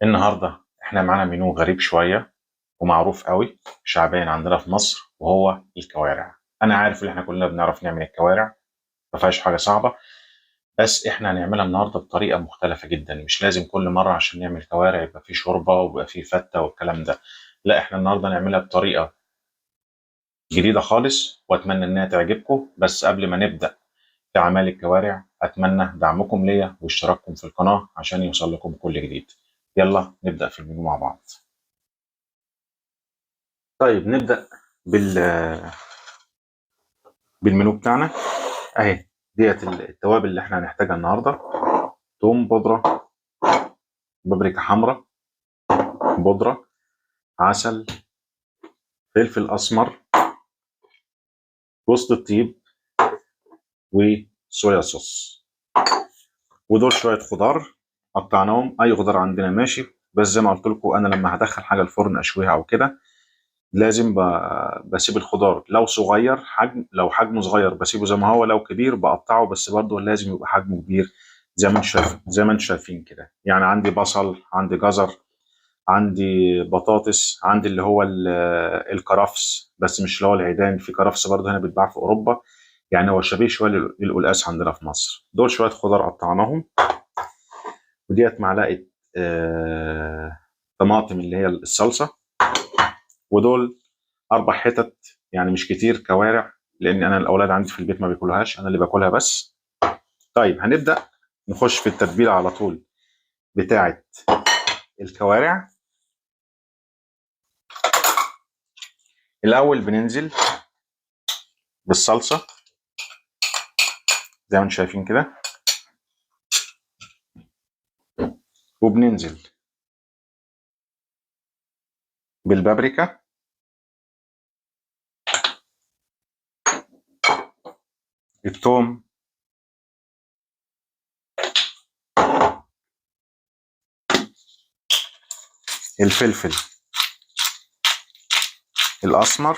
النهارده احنا معانا منيو غريب شويه ومعروف قوي شعبيا عندنا في مصر، وهو الكوارع. انا عارف ان احنا كلنا بنعرف نعمل الكوارع، ما فيهاش حاجه صعبه. بس احنا هنعملها النهارده بطريقه مختلفه جدا. مش لازم كل مره عشان نعمل كوارع يبقى فيه شوربه ويبقى فيه فته والكلام ده. لا، احنا النهارده نعملها بطريقه جديده خالص، واتمنى انها تعجبكم. بس قبل ما نبدا في اعمال الكوارع، اتمنى دعمكم ليا واشتراككم في القناه عشان يوصل لكم كل جديد. يلا نبدا في المنيو مع بعض. طيب نبدأ بال بالمنيو بتاعنا. اهي ديت التوابل اللي احنا هنحتاجها النهارده: توم بودرة، بابريكا حمراء بودرة، عسل، فلفل اسمر، جوز الطيب، وصويا صوص. ودول شوية خضار قطعناهم، اي خضار عندنا ماشي. بس زي ما قلت لكم، انا لما هدخل حاجة الفرن اشويها او كده لازم بسيب الخضار لو صغير حجم، لو حجمه صغير بسيبه زي ما هو، لو كبير بقطعه، بس برضه لازم يبقى حجمه كبير. زي ما انتم شايفين كده. يعني عندي بصل، عندي جزر، عندي بطاطس، عندي اللي هو الكرفس، بس مش اللي هو العيدان، في كرفس برضه هنا بيتباع في اوروبا. يعني هو شبيه شويه للقلقاس عندنا في مصر. دول شويه خضار قطعناهم. وديت معلقه طماطم اللي هي الصلصه. ودول 4 حتت، يعني مش كتير كوارع، لان انا الاولاد عندي في البيت ما بياكلوهاش، انا اللي باكلها بس. طيب هنبدا نخش في التتبيله على طول بتاعه الكوارع. الاول بننزل بالصلصه زي ما انتم شايفين كده، وبننزل بالبابريكا، الثوم، الفلفل الاسمر،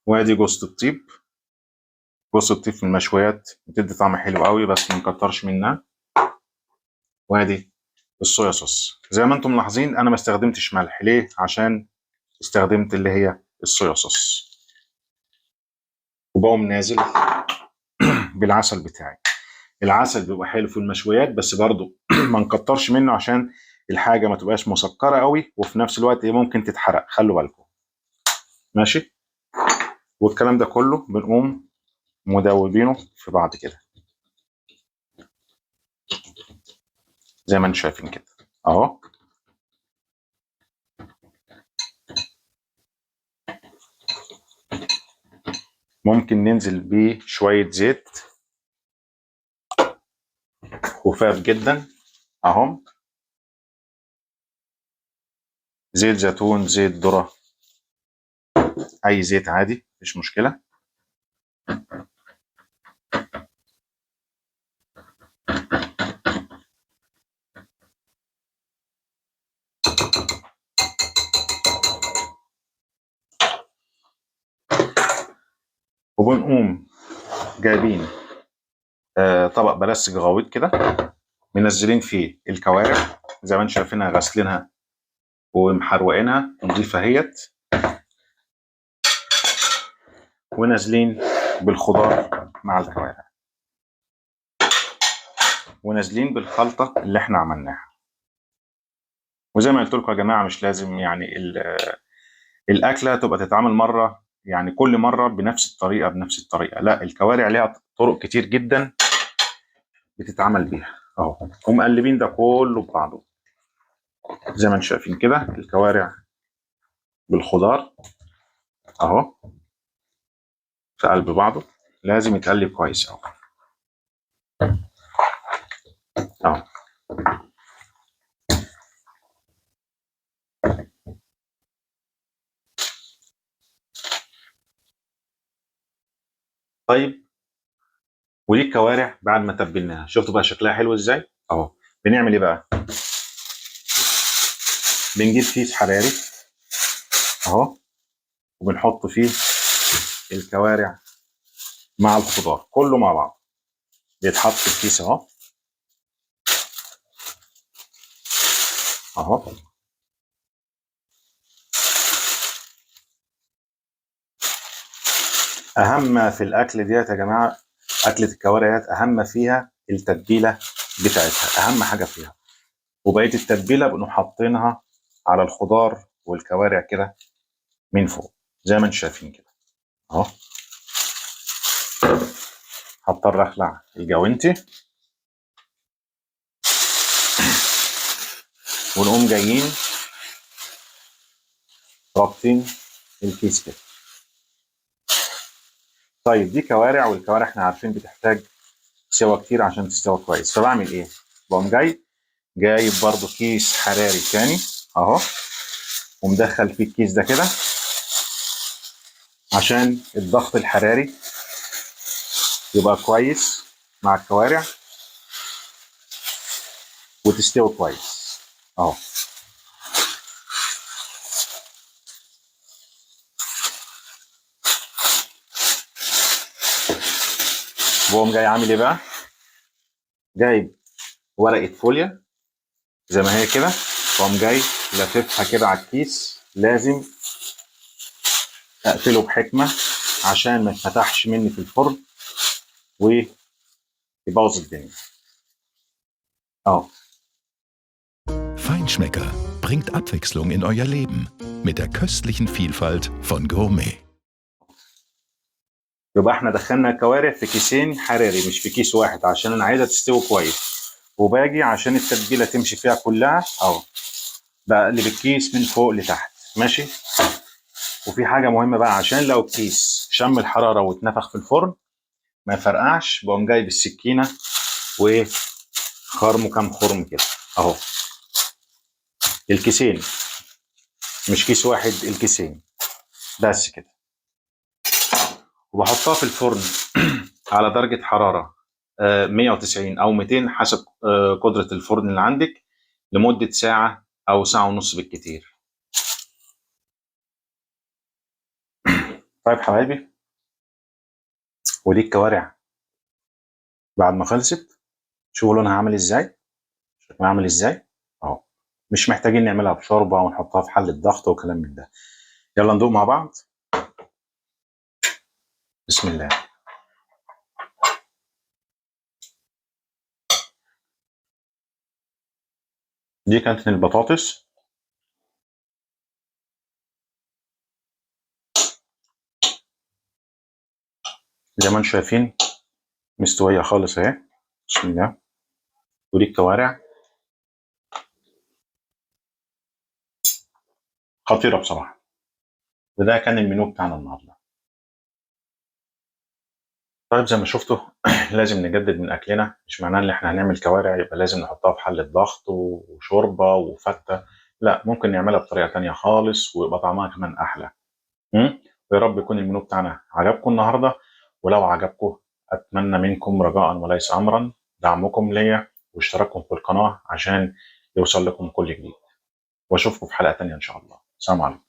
وادي جوز الطيب. جوز الطيب في المشويات بتدي طعم حلو قوي، بس ما نكترش منها. وادي الصويا صوص. زي ما انتم ملاحظين انا ما استخدمتش ملح، ليه؟ عشان استخدمت اللي هي الصويا صوص. وبقوم نازل بالعسل بتاعي. العسل بيبقى حلو في المشويات، بس برضو ما نكترش منه عشان الحاجه ما تبقاش مسكره قوي، وفي نفس الوقت ممكن تتحرق، خلوا بالكم. ماشي. والكلام ده كله بنقوم مدوبينه في بعض كده زي ما انتم شايفين كده اهو. ممكن ننزل بشويه زيت خفاف جدا اهو، زيت زيتون، زيت ذره، اي زيت عادي مفيش مشكله. وبنقوم جايبين طبق بلاستيك غويط كده، منزلين فيه الكوارع زي ما انتم شايفينها، غاسلينها ومحروقينها نضيفه اهيت، ونازلين بالخضار مع الكوارع، ونازلين بالخلطه اللي احنا عملناها. وزي ما قلت لكم يا جماعه، مش لازم يعني الاكله تبقى تتعمل مره، يعني كل مره بنفس الطريقه. لا، الكوارع ليها طرق كتير جدا بتتعمل بيها اهو. ومقلبين ده كله ببعضه زي ما انتم شايفين كده، الكوارع بالخضار اهو في قلب بعضه، لازم يتقلب كويس اهو اهو. طيب، ودي الكوارع بعد ما تبلناها، شفتوا بقى شكلها حلو ازاي اهو. بنعمل ايه بقى؟ بنجيب كيس حراري اهو، وبنحط فيه الكوارع مع الخضار كله مع بعض. بيتحط في الكيس اهو. اهو اهم في الاكل ديت يا جماعه، اكله الكوارع ديت اهم فيها التتبيله بتاعتها، اهم حاجه فيها. وبقيه التتبيله بنقوم حاطينها على الخضار والكوارع كده من فوق زي ما انتم شايفين كده اهو. هضطر اخلع الجوانتي ونقوم جايين رابطين الكيس كده. طيب دي كوارع، والكوارع احنا عارفين بتحتاج سوا كتير عشان تستوي كويس، فبعمل ايه؟ بقوم جايب برضو كيس حراري تاني اهو، ومدخل فيه الكيس ده كده عشان الضغط الحراري يبقى كويس مع الكوارع وتستوي كويس اهو. بقوم جاي عامل ايه بقى؟ جايب ورقه فوليا زي ما هي كده، واقوم جاي لاففها كده على الكيس. لازم اقفله بحكمه عشان ما يتفتحش مني في الفرن ويبوظ الدنيا اهو. Feinschmecker bringt Abwechslung in euer Leben mit der köstlichen Vielfalt von Gourmet. يبقى احنا دخلنا الكوارع في كيسين حراري مش في كيس واحد عشان انا عايزها تستوي كويس، وباجي عشان التتبيله تمشي فيها كلها اهو بقلب الكيس من فوق لتحت ماشي. وفي حاجه مهمه بقى، عشان لو الكيس شم الحراره واتنفخ في الفرن ما يفرقعش، بقوم جايب السكينه وخرمه كام خرم كده اهو. الكيسين مش كيس واحد، الكيسين بس كده. وبحطها في الفرن على درجة حرارة 190 أو 200 حسب قدرة الفرن اللي عندك لمدة ساعة أو ساعة ونص بالكتير. طيب حبايبي، ودي الكوارع بعد ما خلصت. شوفوا لونها عامل ازاي، شكلها عامل ازاي اهو. مش محتاجين نعملها بشوربة ونحطها في حلة ضغط وكلام من ده. يلا ندوق مع بعض. بسم الله. دي كانت البطاطس زي ما انتم شايفين مستوية خالص اهي. بسم الله. ودي الكوارع خطيرة بصراحة. وده كان المنيو بتاعنا النهارده. طيب زي ما شفتوا لازم نجدد من اكلنا، مش معناه ان احنا هنعمل كوارع يبقى لازم نحطها في حلة ضغط وشوربة وفتة، لا، ممكن نعملها بطريقة تانية خالص ويبقى طعمها كمان احلى. ويا رب يكون المنيو بتاعنا عجبكم النهارده. ولو عجبكم اتمنى منكم رجاء وليس امرا دعمكم ليا واشتراككم في القناة عشان يوصل لكم كل جديد. واشوفكم في حلقة تانية ان شاء الله. سلام عليكم.